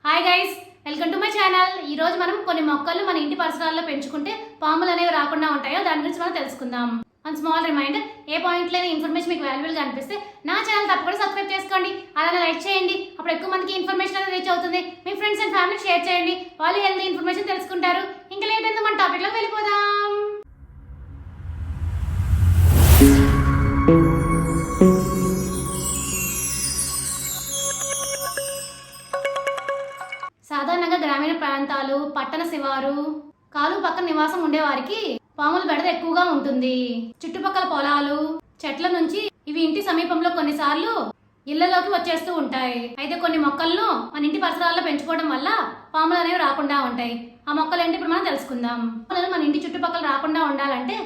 Hi guys, welcome to my channel. ఈ రోజు మనం కొన్ని మొక్కలు మన ఇంటి పరిసరాల్లో పెంచుకుంటే పాములు అనేవి రాకుండా ఉంటాయో దాని గురించి మనం తెలుసుకుందాం. వన్ స్మాల్ రిమైండర్, ఏ పాయింట్ లేని ఇన్ఫర్మేషన్ మీకు వాల్యుబుల్ గా అనిపిస్తే నా ఛానల్ తప్పకుండా సబ్స్క్రైబ్ చేసుకోండి, అలానే లైక్ చేయండి. అప్పుడు ఎక్కువ మందికి ఇన్ఫర్మేషన్ అనేది రీచ్ అవుతుంది. మీ ఫ్రెండ్స్ అండ్ ఫ్యామిలీ షేర్ చేయండి, వాళ్ళు హెల్తీ ఇన్ఫర్మేషన్ తెలుసుకుంటారు. ఇంకా లేట్ ఎందుకు మన టాపిక్ లోకి వెళ్ళిపోదాం. సాధారణంగా గ్రామీణ ప్రాంతాలు, పట్టణ శివారు, కాలువ పక్కన నివాసం ఉండేవారికి పాముల బెడద ఎక్కువగా ఉంటుంది. చుట్టుపక్కల పొలాలు, చెట్ల నుంచి ఇవి ఇంటి సమీపంలో కొన్నిసార్లు ఇళ్లలోకి వచ్చేస్తూ ఉంటాయి. అయితే కొన్ని మొక్కలను మన ఇంటి పరిసరాల్లో పెంచుకోవడం వల్ల పాములు అనేవి రాకుండా ఉంటాయి. ఆ మొక్కలు ఏంటి ఇప్పుడు మనం తెలుసుకుందాం. మన ఇంటి చుట్టుపక్కల రాకుండా ఉండాలంటే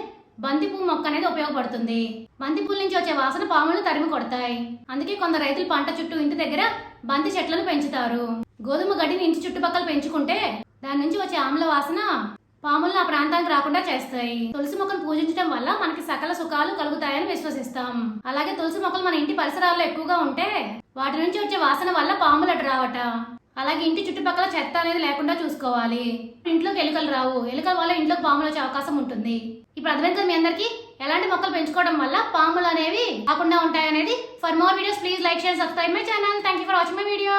బంతిపూ మొక్క అనేది ఉపయోగపడుతుంది. బంతిపూల నుంచి వచ్చే వాసన పాములను తరిమి కొడతాయి. అందుకే కొందరు రైతులు పంట చుట్టూ ఇంటి దగ్గర బంతి చెట్లను పెంచుతారు. గోధుమ గడ్డిని ఇంటి చుట్టుపక్కల పెంచుకుంటే దాని నుంచి వచ్చే ఆమ్ల వాసన పాములను ఆ ప్రాంతానికి రాకుండా చేస్తాయి. తులసి మొక్కను పూజించడం వల్ల మనకి సకల సుఖాలు కలుగుతాయని విశ్వసిస్తాం. అలాగే తులసి మొక్కలు మన ఇంటి పరిసరాల్లో ఎక్కువగా ఉంటే వాటి నుంచి వచ్చే వాసన వల్ల పాములు అటు రావట. అలాగే ఇంటి చుట్టుపక్కల చెత్త అనేది లేకుండా చూసుకోవాలి. ఇంట్లోకి ఎలుకలు రావు, ఎలుకల వల్ల ఇంట్లోకి పాములు వచ్చే అవకాశం ఉంటుంది. ఇప్పుడు అర్థమైంది మీ అందరికి ఎలాంటి మొక్కలు పెంచుకోవడం వల్ల పాములు అనేవి రాకుండా ఉంటాయనేది. For more videos please like share subscribe my channel. Thank you for watching my video.